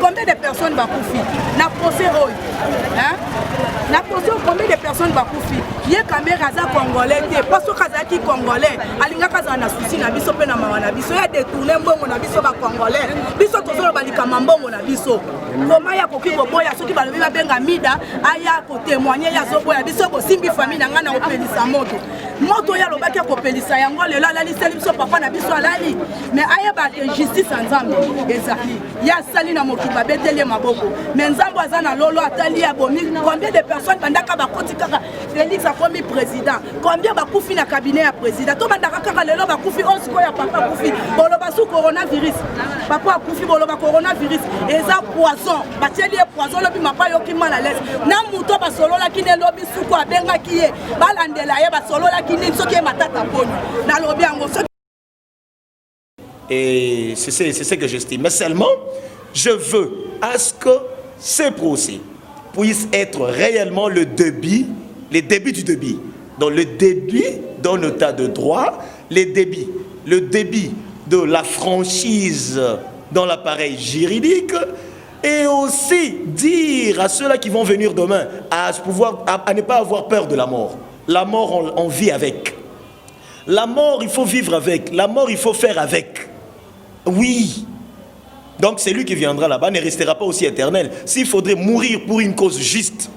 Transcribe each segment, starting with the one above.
Combien de personnes va couper? Na procès hein? Na procès combien de personnes va couper? Qui est caméra za congolais parce que kazaki congolais alinga kaza na souci na biso pe na mawa na biso ya détourner mbongo na biso ba congolais biso tozolo balika mbongo na biso comment ya koki boboya soki balobi ba benga mida aya ko témoigner ya zoboya biso ko simbi famille na ngana opelisa moto ya lobaki ko pelisa yango lelo alali seli biso papa na biso alali mais aya ba justice nzambe ezali ya sali na mokiba beteli maboko mais nzambo azana lolo atali ya bomi combien de personnes bandaka ba kotikaka Félix a commis président combien ba kufi na cabinet ya président to bandaka kaka lelo ba kufi osiko ya papa kufi boloba su coronavirus papa kufi boloba coronavirus eza poison batieli poison lobi mapa yoki mal à l'aise na muto ba solola kine lobi suko abenga kiye balandela ye ba solola kine soki matata poni na lobi yango. Et c'est ce que j'estime. Mais seulement, je veux à ce que ces procès puissent être réellement le début du début. Donc le début d'un état de droit, le début de la franchise dans l'appareil juridique, et aussi dire à ceux-là qui vont venir demain à ne pas avoir peur de la mort. La mort, on vit avec. La mort, il faut vivre avec. La mort, il faut faire avec. Oui. Donc celui qui viendra là-bas ne restera pas aussi éternel. S'il faudrait mourir pour une cause juste,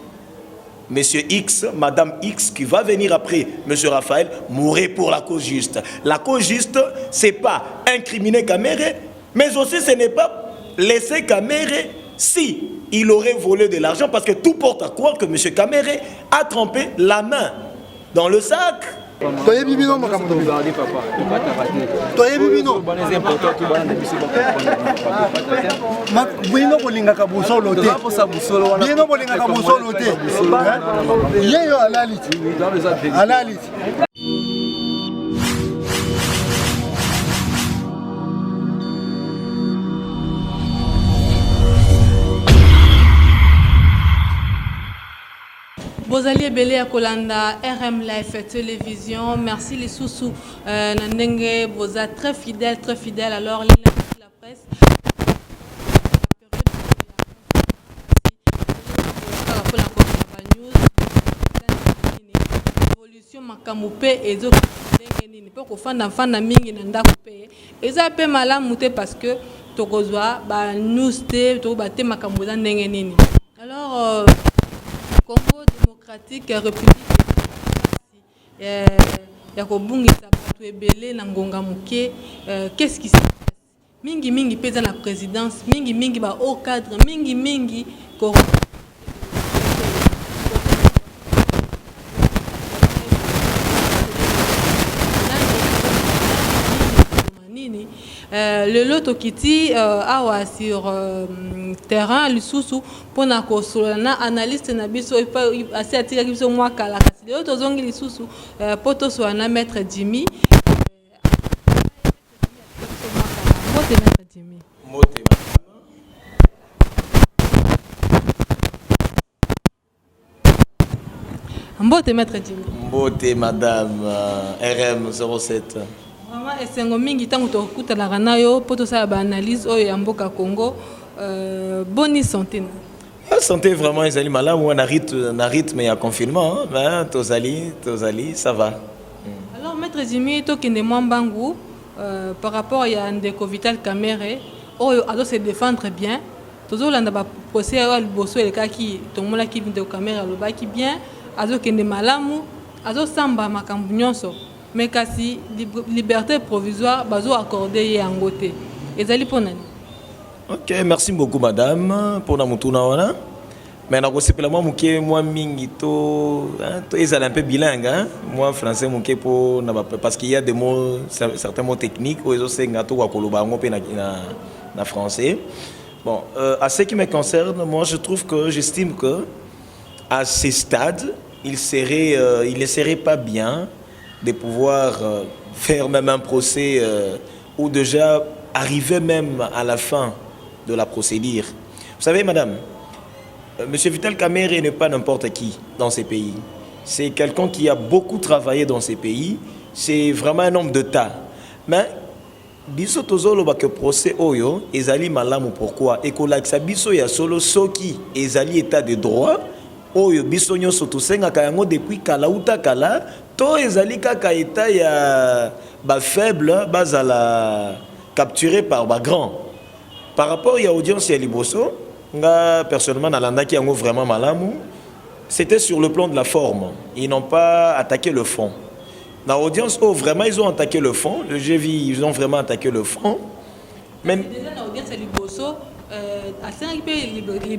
Monsieur X, Madame X qui va venir après Monsieur Raphaël, mourrait pour la cause juste. La cause juste, c'est pas incriminer Kamere, mais aussi ce n'est pas laisser Kamere si il aurait volé de l'argent, parce que tout porte à croire que Monsieur Kamere a trempé la main dans le sac. Toye bibino makambo. Toye bibino. Bino bolinga ka busolo te. Bino bolinga ka busolo te. Yeyo alaliti. Alaliti. Bozali Belé à Kolanda, RM Live Télévision. Merci les sous-sous. Nandenge, vous êtes très fidèles. Alors, la presse. Évolution Makamoupe et d'autres. Pour qu'on fasse d'enfants mingi nanda coupé. Et ça peut malamuté parce que Tokozwa, nous c'était Tobate Makamouza Nengenini. Alors, Congo démocratique République Yakobungi Sabatu Ebele Nangonga Muke, qu'est-ce qui se passe? Mingi pèse la présidence, mingi ba haut cadre, mingi le loto kiti awa sur terrain lisusu pona kosolana analyste na biso assez atika biso mwa kala kasi le loto zongi lisusu poto so na maître Jimmy maître Jimmy Mbote maître Jimmy Mbote madame RM 07. Vraiment esengo mingi tango to kutalaka na yo poto sa ba analyse oyo ya mboka Congo bonne santé. La santé vraiment ezali malamu na rythme ya confinement mais tozali ça va. Alors maître Jimmy to kende mwambangu par rapport à Ndeko Vital Kamerhe oyo ado se défendre bien tozolanda ba procès oyo liboso eleka ki tomona ki Ndeko Kamerhe alobaki bien ado kende malamu azosamba makambo nyonso mais kasi liberté provisoire bazoaccorde ye yango te ezali mpo nani? Ok, merci beaucoup madame pour na mutuna wana. Mais nakosepela moi muke moi mingi to ezala un peu bilingue hein? Moi français muke pour parce qu'il y a des mots certains mots techniques ou ezosenga to koloba ngo pe na français. Bon, à ce qui me concerne, moi j'estime que à ce stade, il ne serait pas bien de pouvoir faire même un procès ou déjà arriver même à la fin de la procédure. Vous savez, madame, Monsieur Vital Kamerhe n'est pas n'importe qui dans ces pays. C'est quelqu'un qui a beaucoup travaillé dans ces pays. C'est vraiment un homme d'État. Mais biso tozolo ba que procès oyo ezali malamu pourquoi ekolakisa biso ya solo soki ezali état de droit oyo biso nyonso tosengaka yango depuis kala uta kala to ezali kaka état ya ba faible bazala capturé par ba grand. Par rapport à l'audience ya liboso nga personnellement nalandaki yango vraiment malamu, c'était sur le plan de la forme. Ils n'ont pas attaqué le fond. Dans l'audience, vraiment, ils ont attaqué le fond. J'ai vu, ils ont vraiment attaqué le fond. Mais déjà, dans l'audience, c'est Liboso,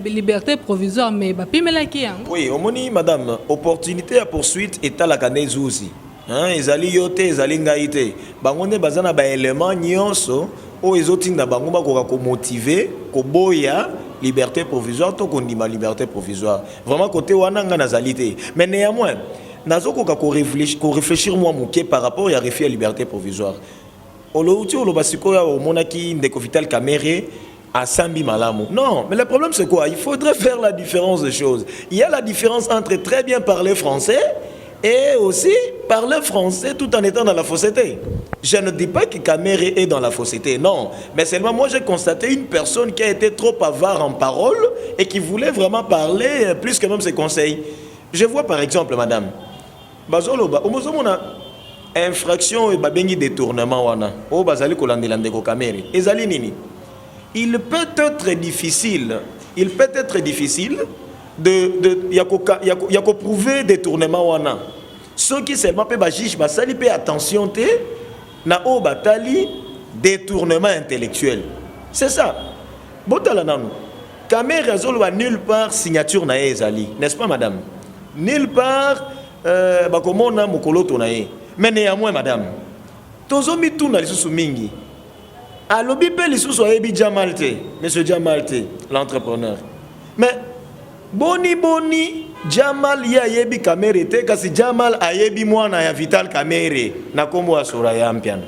liberté provisoire, mais pas qui hein? Oui, au moni, madame, opportunité à poursuite est à la canesse aussi. Ils allaient yote, ils allaient ngaïté. Bangonne bazana ba élément nyonso, o ezotinda bangomba ko motiver, ko boya liberté provisoire, to kondima liberté provisoire. Vraiment côté wana nga nazalité. Mais néanmoins, nazo ko réfléchir moi muké par rapport à la liberté provisoire. Oloouti olobasiko ya monaki ndeko Vital Kamerhe à Sambi Malamu. Non, mais le problème c'est quoi? Il faudrait faire la différence des choses. Il y a la différence entre très bien parler français et aussi parler français tout en étant dans la fausseté. Je ne dis pas que Kamerhe est dans la fausseté, non. Mais seulement moi j'ai constaté une personne qui a été trop avare en parole et qui voulait vraiment parler plus que même ses conseils. Je vois par exemple, madame, bazoloba omozomona infraction et babengi détournement wana o bazali kolandela ndeko Kamerhe ezali nini. Il peut être difficile de yako prouver détournement wana ceux qui seulement peut ba juge basali pe attention te na o batali détournement intellectuel. C'est ça botala nanu Kamerhe azoloba nulle part signature na ezali, n'est-ce pas madame? Nulle part bakomona mokoloto na ye. Mais néanmoins madame, tozomi tuna lisusu mingi alobi pe lisusu ayebi Jamal te, monsieur Jamal te, l'entrepreneur. Mais boni Jamal ya ayebi Kamerhe te kasi Jamal ayebi mwana ya Vital Kamerhe na kombo ya Soraya mpiana.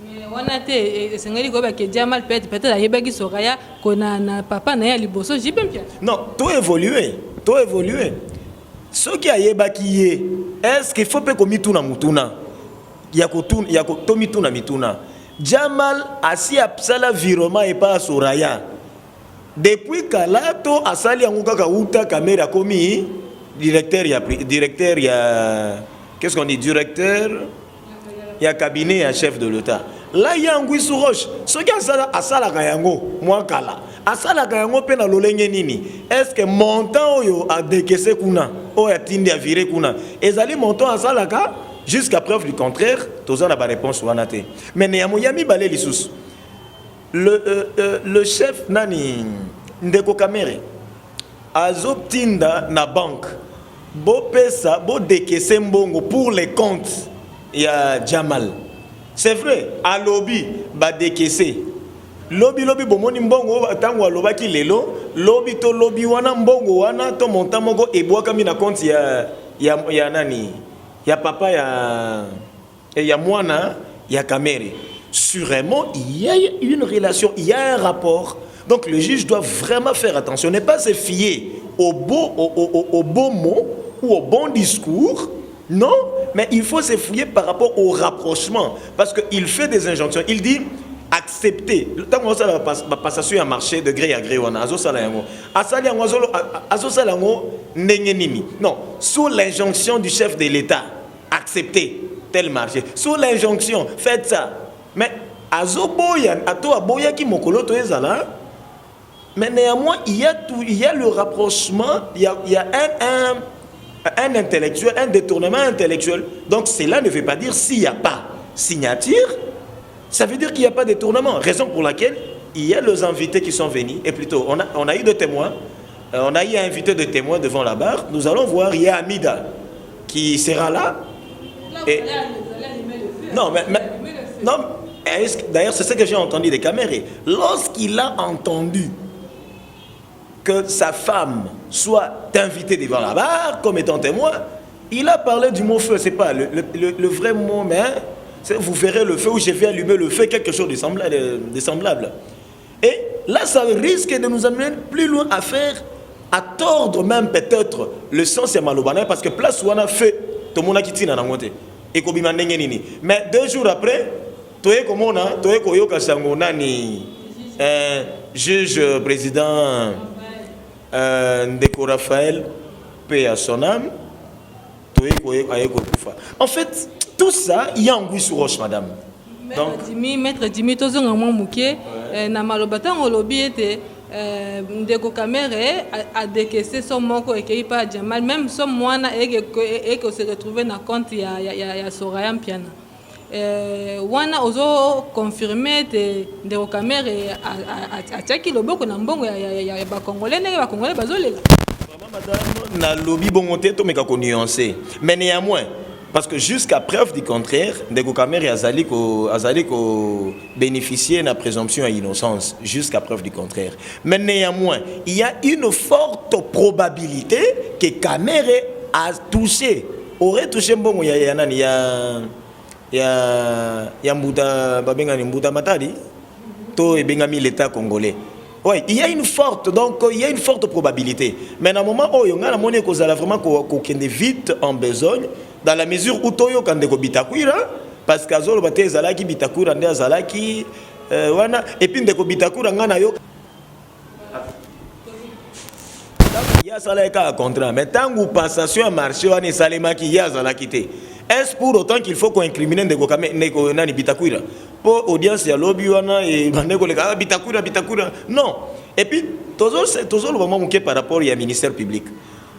Mais wana te sengeli ko ba ke Jamal peut-être ayebaki Soraya kona na papa na ya liboso jipe mpiana. Non, to évoluer. Ce qui a yebaki est-ce qu'il faut pas qu'on mituna mutuna yako tomituna mituna Jamal asi apsala virement et pas Soraya depuis kalato asali yango kaka uta Kamerhe komi directeur ya qu'est-ce qu'on dit directeur ya cabinet ya chef de l'État là yango Roche ce qui asala kayango moi kala asala kayango pe na lolenge nini est-ce que montant oyo a décaissé kuna o ya tindi a viré kuna ezali montant asala ka jusqu'à preuve du contraire tozana ba réponse wana te. Mais néanmoins yami balé lisusu le chef nani ndeko Kamerhe azoptinda na banque bo pesa bo décaisser mbongo pour les comptes ya Jamal. C'est vrai à lobby ba décaisser lobby bomoni mbongo tango alobaki lelo lobby to lobby wana mbongo wana to monta moko ebwaka mi na compte ya nani ya papa ya mwana ya Kamerhe. Sûrement il y a une relation, il y a un rapport. Donc le juge doit vraiment faire attention, ne pas se fier au beau mot ou au bon discours. Non, mais il faut se fier par rapport au rapprochement parce qu'il fait des injonctions. Il dit accepter. Tant que ça va passation à marché de gré à gré, on a non, sous l'injonction du chef de l'État, accepter tel marché. Sous l'injonction, faites ça. Mais azoboya, ato aboya ki mokolo to ezala. Mais néanmoins, il y a le rapprochement, il y a un intellectuel, un détournement intellectuel. Donc cela ne veut pas dire s'il n'y a pas signature, ça veut dire qu'il n'y a pas de détournement. Raison pour laquelle il y a les invités qui sont venus, et plutôt on a eu des témoins, on a eu un invité de témoins devant la barre. Nous allons voir, il y a Amida qui sera là. Et... Non, non, d'ailleurs c'est ce que j'ai entendu des caméras. Lorsqu'il a entendu que sa femme soit invitée devant la barre comme étant témoin, il a parlé du mot feu. C'est pas le vrai mot, mais vous verrez le feu, ou je vais allumer le feu, quelque chose de semblable. Et là, ça risque de nous amener plus loin à tordre même peut-être le sens de Malobana, parce que place où on a fait, tout le monde a quitté dans la montée. Et mais 2 jours après, juge président Ndeko Raphaël, paix à son âme. En fait, tout ça, il y a un goût sur roche, madame. Maître Jimmy, tout ça, na malobata on lobby était Ndeko Kamere a décaissé son moko et qui pas Jamal, même son moine et que se retrouver dans compte ya Soraya Mpiana. Wana ozo confirmé Ndeko Kamere a tchaki loboko na mbongo ya ba congolais ndenge ba congolais bazolela. Vraiment madame na lobby bongoté to meka ko nuancer. Mais néanmoins parce que jusqu'à preuve du contraire, Ndeko Kamere azali ko bénéficier de la présomption à innocence jusqu'à preuve du contraire. Mais néanmoins, il y a une forte probabilité que Kamere a touché, aurait touché mbongo ya Mbouda babengani Mbouda Matadi to ebengami l'état congolais. Oui, il y a une forte probabilité. Mais à un moment où on a la monnaie qu'on a vraiment qu'on vite en besogne, dans la mesure où Toyo quand Ndeko Bitakwira, parce qu'Azolo Bate Zalaki Bitakura Nde Zalaki, wana et puis Ndeko Bitakura ngana yo. Il y a ça là un contrat, mais tant que passation à marché on est salema qui y a Zalaki té. Est-ce pour autant qu'il faut qu'on incrimine Ndeko Kamere Ndeko nani Bitakwira? Pour audience ya lobby wana et Ndeko le Bitakura non. Et puis toujours le moment manqué par rapport au ministère public.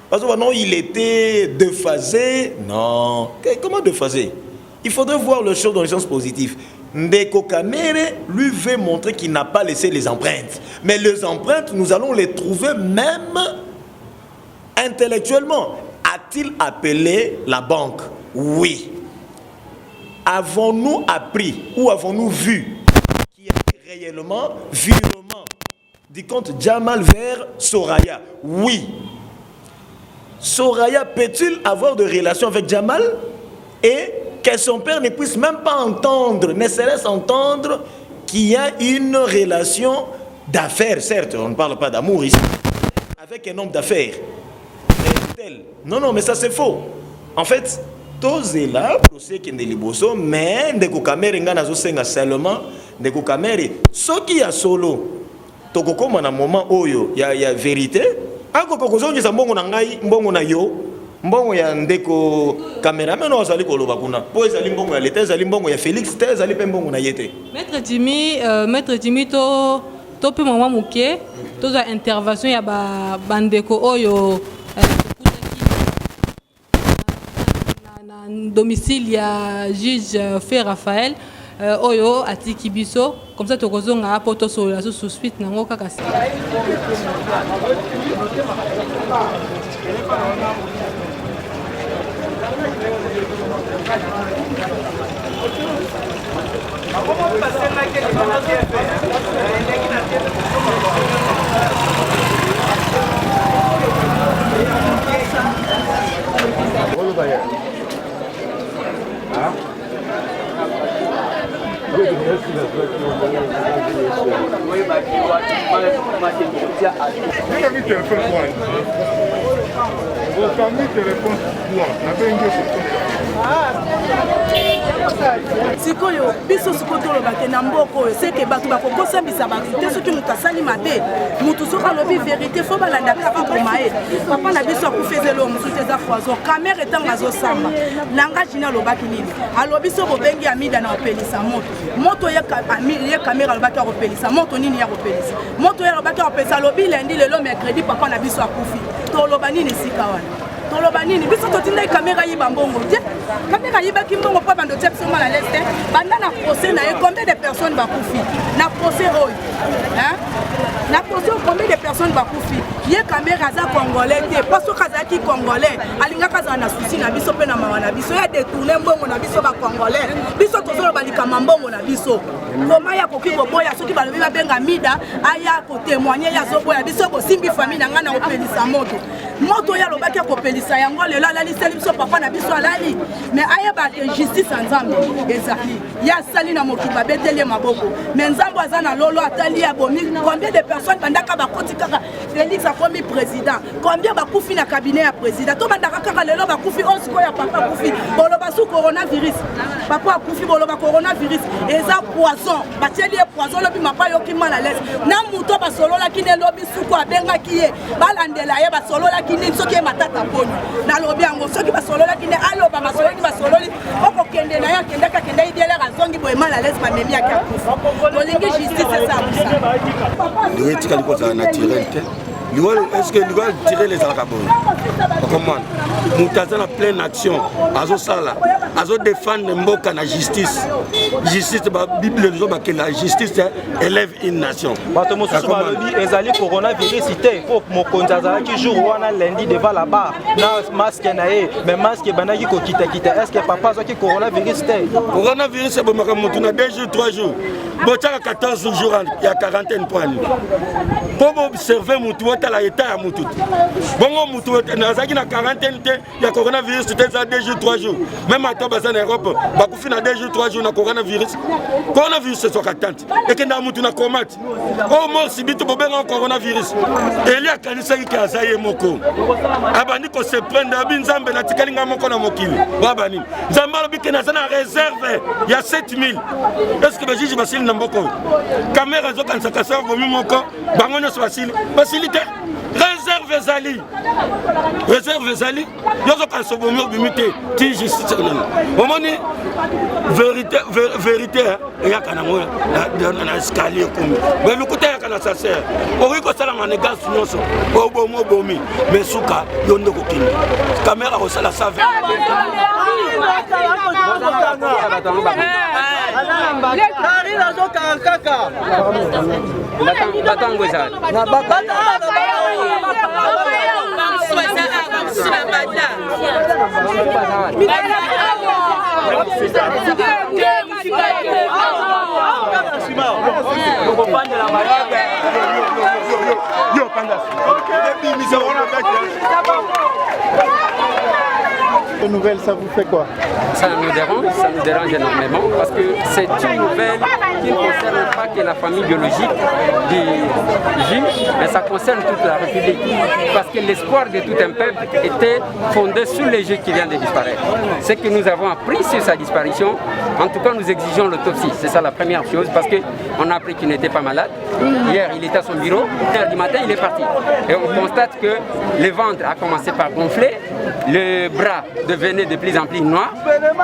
Parce que non, il était déphasé. Non. Comment déphasé? Il faudrait voir le choses dans le sens positif. Ndeko Kamere lui veut montrer qu'il n'a pas laissé les empreintes. Mais les empreintes, nous allons les trouver même intellectuellement. A-t-il appelé la banque? Oui. Avons-nous appris ou avons-nous vu qu'il y a réellement virement du compte Jamal vers Soraya? Oui. Soraya peut-il avoir de relations avec Jamal et que son père ne puisse même pas entendre, ne serait-ce entendre qu'il y a une relation d'affaires, certes, on ne parle pas d'amour ici, avec un homme d'affaires. Non, mais ça c'est faux. En fait, tous est là, procès qui est liboso, mais Ndeko Kamere ngana zo senga seulement Ndeko Kamere, ce qui a solo, toko comme un moment oyo, il y a vérité. Ako kokozongisa mbongo na ngai mbongo na yo mbongo ya Ndeko Kamere meno azali koloba kuna po ezali mbongo ya leta ezali mbongo ya Félix te ezali pe mbongo na yete. Maître Jimmy to pe mama muke to za intervention ya bandeko oyo na domicile ya juge Feu Raphaël oyo atiki biso comme ça tokozonga poto solo la sous suite nango kaka sa sikoyo biso sikoyo tolobake na mboka oyo seke bato bakokosambisa bato te soki moto asalima te moto soki alobi vérité fo balanda kaka koma ye papa na biso akufezelo mosusu te eza foison Kamere ntango azosamba nanga jina alobaki nini alobi so bobengi Amida na kopelisa moto ye Kamere alobaki akopelisa moto nini ya kopelisa moto ye alobaki akopelisa alobi lundi lelo mercredi papa na biso akufi toloba nini sika wana toloba nini biso totindaki caméra yiba mbongo te caméra yibaki mbongo mpo bando tia biso mal à l'aise te banda na procès na ye combien de personnes bakufi na procès oyo na procès combien de personnes bakufi ye caméra aza congolais te mpo soki azalaki congolais alingaka azala na susi na biso mpe na mawa na biso ya détourne mbongo na biso bacongolais biso tozoloba likama mbongo na biso koma ya koki koboya soki balobi babenga mida aya kotémoigne ye azoboya biso kosimbi famille na ngai na kopelisa moto oyo alobaki akopelisa yango lelo alaliseli biso papa na biso alali mais ayeba ke justice ya nzambe ezali ye asali na mokili babeteli ye maboko mais nzambe aza na lolo atali ye abomi combien de personnes bandaka bakoti kaka Félix akomi président combien bakufi na cabinet ya président to bandaka kaka lelo bakufi oyo sikoyo ya papa akufi boloba su coronavirus papa akufi boloba coronavirus eza poison batieli ye poison lobi mapa yoki mal à l'aise na moto basololaki ne lobi suku abengaki ye balandela ye basololaki nini soki ye matata poni nalobi yango soki basololaki ne aloba basololi okokende na ye akendaki akende idielere azongi boye mal à l'aise bamemi yaki akufa tolingi justice eza abusa etikali kozala naturel te est-ce que lui va tirer les alcabons? Comment? Moutaza en pleine action, azosala, azo défendre mboka na justice. Justice, la Bible nous dit que la justice élève une nation. Batomo Sousmalobi, ezali coronavirus ité. Faut mokonzaza qui joue wana lundi devant la barre. Na masque nae, mais masque banaki ko kita. Est-ce que papa zo ki coronavirus té? Coronavirus c'est bon makamutu na 2 jours 3 jours. Botaka 14 jours il y a quarantaine points. Pour observer mutu la état à mutu. Bongo mutu nazaki na quarantaine té, il y a coronavirus c'était ça 2 jours 3 jours. Même à Tobaza en Europe, bakufi na 2 jours 3 jours na coronavirus. Coronavirus c'est son attente. Et que na mutu na comate. Oh mort si bitu bobenga coronavirus. Et a kanisa ki azaye moko. Abani ko se prendre abinzambe na tikalinga moko na mokili. Babani. Zambalo bike na sana réserve il y a 7000. Est-ce que baji basili na mboko? Caméra zo kanisa kasa vomi moko. Bangono swasili. Facilité. Réserve Zali. Yozo kanso bomi bimité. Ti justice nana. Omoni vérité ya kana mo na escalier comme. Mais le côté ya kana ça sert. Ori ko sala manégas nyonso. Obomo bomi. Mais suka yondo ko kini. Caméra ko sala save. Cette nouvelle, ça vous fait quoi? Ça nous dérange énormément parce que c'est une nouvelle qui ne concerne pas que la famille biologique du juge, mais ça concerne toute la République. Parce que l'espoir de tout un peuple était fondé sur les juges qui viennent de disparaître. Ce que nous avons appris sur sa disparition, en tout cas nous exigeons l'autopsie. C'est ça la première chose parce qu'on a appris qu'il n'était pas malade. Hier il était à son bureau, 1h du matin il est parti. Et on constate que le ventre a commencé par gonfler, le bras devenait de plus en plus noir.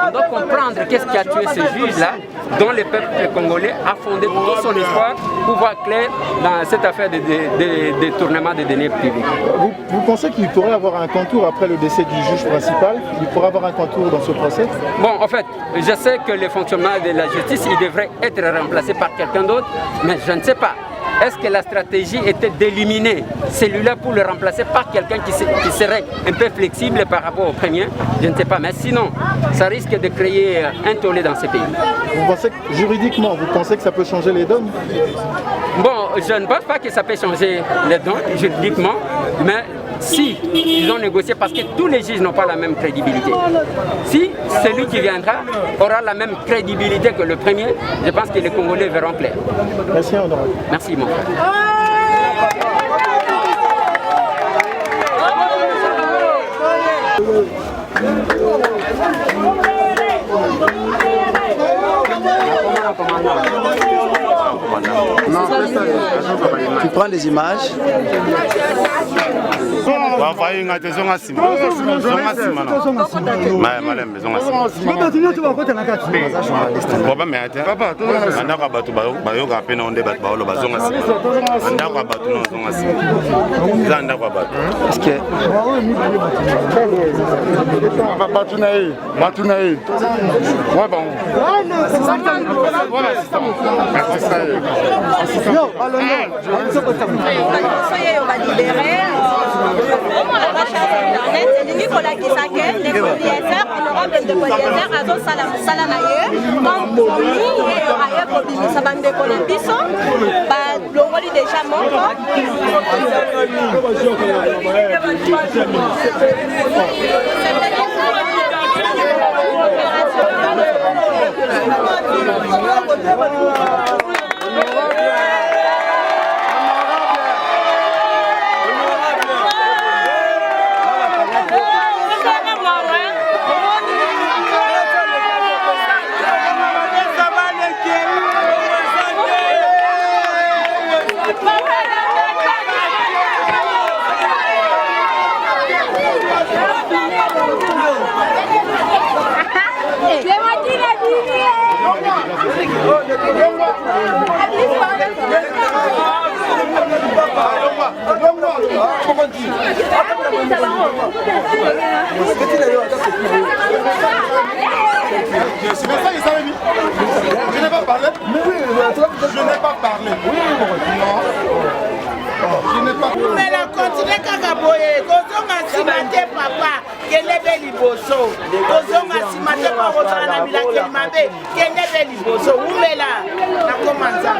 On doit comprendre qu'est-ce qui a tué ce juge-là, dont le peuple congolais a fondé tout son espoir pour voir clair dans cette affaire de détournement des deniers publics. Vous pensez qu'il pourrait avoir un contour après le décès du juge principal? Il pourrait avoir un contour dans ce procès? Bon, en fait, je sais que le fonctionnement de la justice, il devrait être remplacé par quelqu'un d'autre, mais je ne sais pas. Est-ce que la stratégie était d'éliminer celui-là pour le remplacer par quelqu'un qui serait un peu flexible par rapport au premier? Je ne sais pas, mais sinon, ça risque de créer un tollé dans ces pays. Vous pensez que juridiquement, vous pensez que ça peut changer les donnes? Bon, je ne pense pas que ça peut changer les donnes juridiquement, mais si ils ont négocié, parce que tous les juges n'ont pas la même crédibilité. Si celui qui viendra aura la même crédibilité que le premier, je pense que les Congolais verront clair. Merci, honorable. Merci, mon frère. Commandant. Tu prends des images. Je n'ai pas parlé. Je n'ai pas parlé. Je n'ai pas parlé. Mais la continue kakaboye, kozonga simate papa, kelebe liboso. Kozonga simate pa kozonga na bilake mabe, kelebe liboso. Umela na komanza.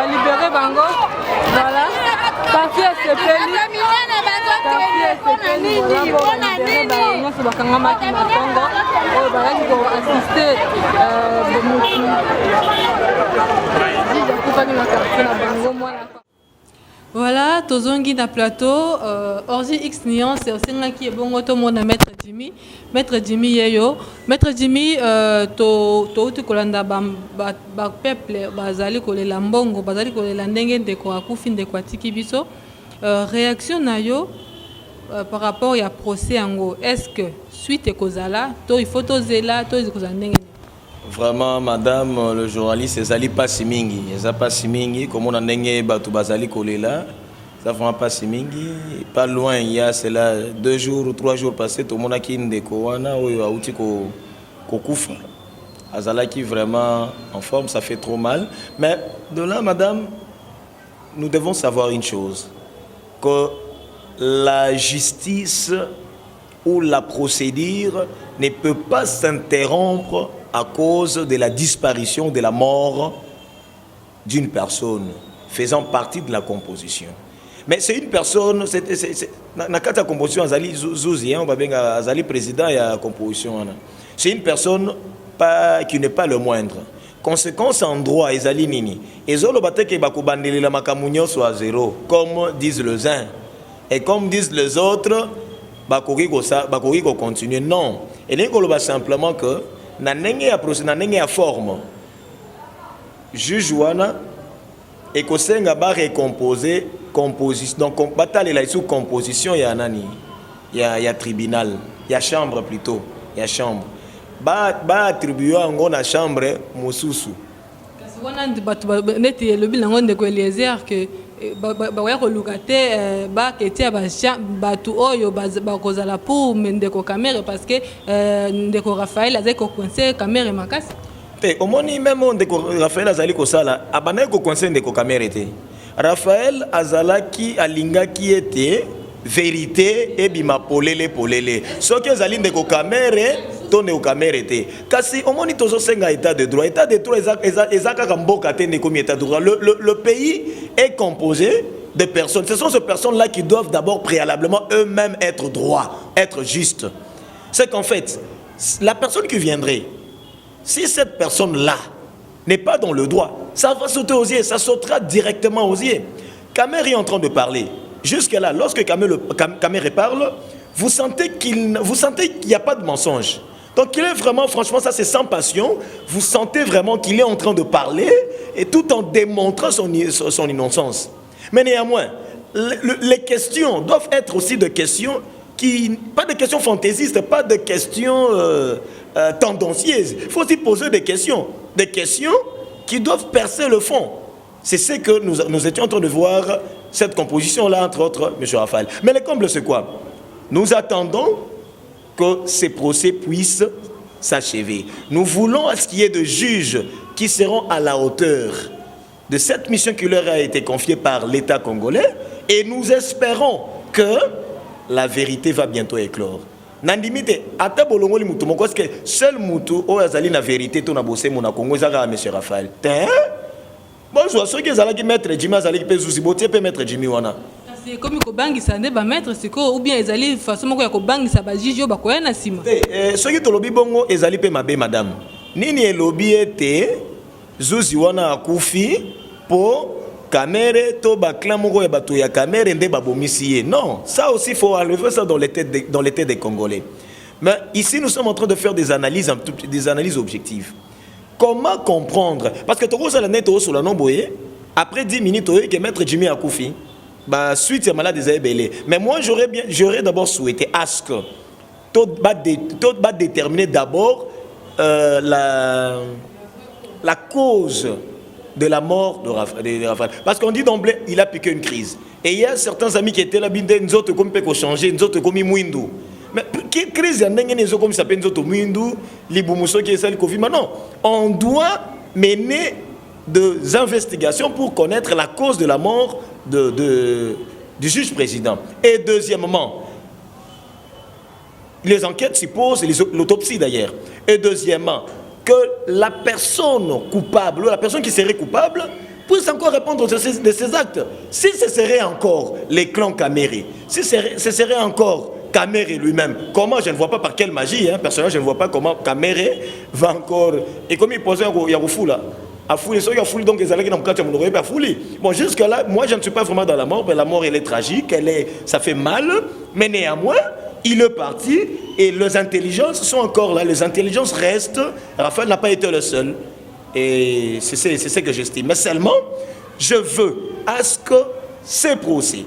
libéré bango voilà parti sepeli nyonso bakangamaki na kongo oyo bazalaki koassiste bomutu akufaki na quartier na bango mwana. Voilà, tozongi na plateau, Orzi X Nuance, osengaki ebongo to mona Maître Jimmy. Maître Jimmy yeyo. Maître Jimmy, to uti kolanda ba peuple bazali kolela mbongo, bazali kolela ndenge ndeko akufi ndeko atiki biso. Réaction na yo par rapport ya procès yango. Est-ce que suite ekozala, to il faut tozela, to ekozala ndenge? Vraiment, madame, le journaliste, ezali pas simingi. Ezali pas simingi. Comme on a n'engé batu bazali kolela, ça vraiment pas simingi. Pas loin, il y a cela 2 jours ou 3 jours passés, tout le monde a qui ndeko wana ou auti ko kufa. Azala qui vraiment en forme, ça fait trop mal. Mais de là, madame, nous devons savoir une chose, que la justice ou la procédure ne peut pas s'interrompre à cause de la disparition, de la mort d'une personne faisant partie de la composition. Mais c'est une personne, dans la composition, Azali Zouzi, on va bien Azali président et la composition. C'est une personne qui n'est pas le moindre. Conséquence en droit, Azali Nini. Et Zolo Bateke Bakubandeli la Makamunyo soit à 0, comme disent les uns. Et comme disent les autres, Bakori ko continue. Non. Et les Goloba simplement que na ndenge ya procès na ndenge ya forme juge wana ekosenga ba recomposer composition donc batalela sous composition ya nani ya tribunal ya chambre plutôt ya chambre ba attribuer ngo na chambre mosusu kasi wana batu neti lobi nango ndeko Eliezer que ba ko lukate ba ketia batu oyo bakozala pour ndeko caméra parce que ndeko Raphaël azali ko conseiller caméra makasi te omoni même ndeko Raphaël azali ko sala abana ko conseiller ndeko caméra te Raphaël azalaki alingaki ete vérité et bima polele soki azali ndeko caméra tone au caméra te kasi omoni tozo senga état de droit ezaka mboka te ne comme état de droit le pays est composé de personnes. Ce sont ces personnes-là qui doivent d'abord préalablement eux-mêmes être droits, être justes. C'est qu'en fait, la personne qui viendrait si cette personne-là n'est pas dans le droit, ça va sauter aux yeux, ça sautera directement aux yeux. Kamer est en train de parler. Jusque-là, lorsque Kamer parle, vous sentez qu'il n'y a pas de mensonge. Donc il est vraiment, franchement, ça c'est sans passion. Vous sentez vraiment qu'il est en train de parler et tout en démontrant son innocence. Mais néanmoins, les questions doivent être aussi des questions pas de questions fantaisistes, pas de questions tendancieuses. Il faut aussi poser des questions qui doivent percer le fond. C'est ce que nous étions en train de voir, cette composition-là, entre autres, M. Raphaël. Mais le comble, c'est quoi? Nous attendons que ces procès puissent s'achever. Nous voulons à ce qu'il y ait de juges qui seront à la hauteur de cette mission qui leur a été confiée par l'État congolais, et nous espérons que la vérité va bientôt éclore. Nandimite, ata bolongoli mutu moko, parce que seul mutu o azali na vérité to na bosse mona Congo ezaka M. Raphaël. Bonjour, ceux qui azali ki maître Jimmy azali ki pezuzi botie pe maître Jimmy wana. C'est comme ko bangisa nde ba maître siko ou bien ezali façon moko ya ko bangisa ba juge ba koya na sima. Ceux qui tolobi bongo ezali pe mabe madame. Nini elobi ete zuzi wana akufi po Kamere to ba clan moko ya bato ya Kamere nde ba bomisi. Non, ça aussi il faut enlever ça dans les têtes des Congolais. Mais ici nous sommes en train de faire des analyses objectives. Comment comprendre? Parce que Togo Salanet sur la nomboye, après 10 minutes, que maître Jimmy a Koufi, bah suite à malade des Aébélés. Mais moi j'aurais d'abord souhaité à ce que tout va déterminer d'abord la cause de la mort de Raphaël. Parce qu'on dit d'emblée, il a piqué une crise. Et il y a certains amis qui étaient là, nous autres comme peut changer, nous autres comme Mouindou. Mais quelle crise il y a comme ça s'appelle nous autres Mouindou, Liboumousso qui est celle Covid. Maintenant, on doit mener des investigations pour connaître la cause de la mort du juge président. Et deuxièmement, les enquêtes supposent, l'autopsie d'ailleurs. Et deuxièmement, que la personne coupable, la personne qui serait coupable, puisse encore répondre de ses actes. Si ce serait encore les clans Kamere, si ce serait encore Kamere lui-même, comment, je ne vois pas par quelle magie, personnellement, je ne vois pas comment Kamere va encore... Et comme il posait un Yaroufou là, à fouler, donc les allègues dans le cadre de à fouler. Bon, jusque-là, moi je ne suis pas vraiment dans la mort, mais la mort elle est tragique, ça fait mal, mais néanmoins, il est parti et les intelligences sont encore là, les intelligences restent. Raphaël n'a pas été le seul. Et c'est ce que j'estime. Mais seulement, je veux à ce que ces procès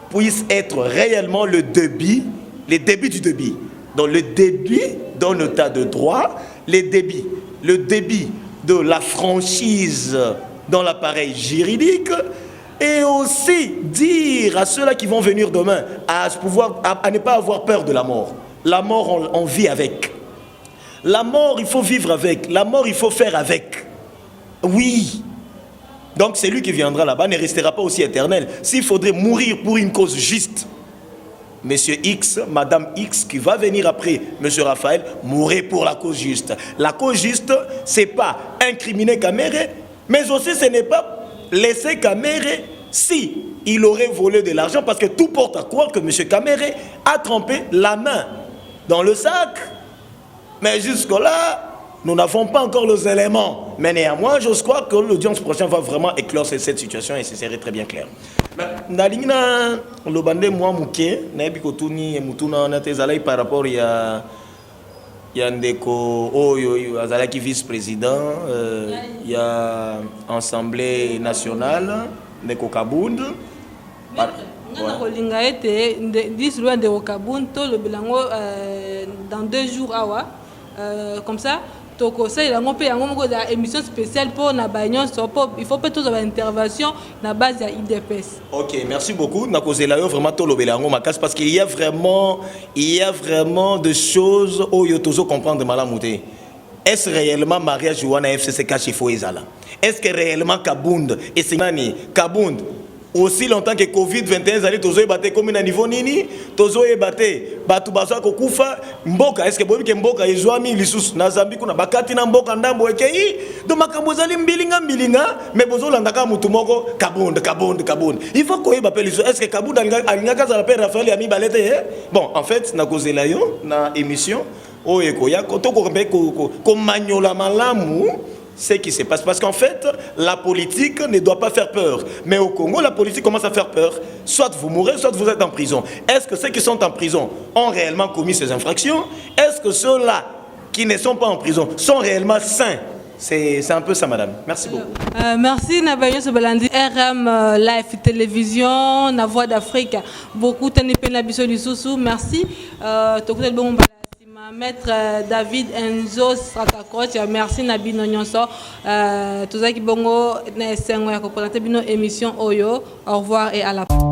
puissent être réellement le début du débit. Donc le débit dans l'état de droit, le débit de la franchise dans l'appareil juridique, et aussi dire à ceux-là qui vont venir demain à ne pas avoir peur de la mort. La mort, on vit avec. La mort, il faut vivre avec. La mort, il faut faire avec. Oui. Donc, celui qui viendra là-bas ne restera pas aussi éternel. S'il faudrait mourir pour une cause juste, Monsieur X, Madame X, qui va venir après Monsieur Raphaël, mourrait pour la cause juste. La cause juste, ce n'est pas incriminer Kamere, mais aussi ce n'est pas laisser Kamere si il aurait volé de l'argent, parce que tout porte à croire que M. Kamere a trempé la main dans le sac. Mais jusque-là, nous n'avons pas encore les éléments. Mais néanmoins, j'ose croire que l'audience prochaine va vraiment éclore cette situation et ce serait très bien clair. Nalingna lobande moi muke na bikotuni mutuna na tezalai par rapport ya ndeko oyo azalaki vice-président ya Assemblée nationale ndeko Kabund na kolinga ete disloa de Kabund to le bilango dans 2 jours awa comme ça toko ça il a ngopé yango moko da émission spéciale pour na bagnon sopo il faut peut-être avoir intervention na base ya IDPS. OK, merci beaucoup. Na kozela yo vraiment to lobela yango makas parce qu'il y a vraiment de choses où yo tozo comprendre malamuté. Est-ce réellement mariage wana FCC chez Foezala? Est-ce que réellement Kabund et c'est nani Kabund aussi longtemps que Covid-21 allait tozo battre comme na niveau nini tozo battre batu baso ko kufa mboka est-ce que bobi ke mboka ezwami lisusu na Zambie kuna bakati na mboka ndambo ekei do makambo zali mbilinga mais bozo landaka mutu moko Kabund il faut ko yeba peliso est-ce que Kabund alinga kaza la père Raphaël ami balete bon en fait na kozela yo na émission ce qui se passe. Parce qu'en fait, la politique ne doit pas faire peur. Mais au Congo, la politique commence à faire peur. Soit vous mourrez, soit vous êtes en prison. Est-ce que ceux qui sont en prison ont réellement commis ces infractions? Est-ce que ceux-là qui ne sont pas en prison sont réellement sains? C'est un peu ça, madame. Merci beaucoup. Merci, Nabayo Sobalandi. RM Live Télévision, La Voix d'Afrique. Beaucoup de gens. Merci. Maître David Enzo Stratakoch, merci Nabino Nyonso. Tout ça qui bongo na esengo ya ko présenter bino émission Oyo. Au revoir et à la prochaine.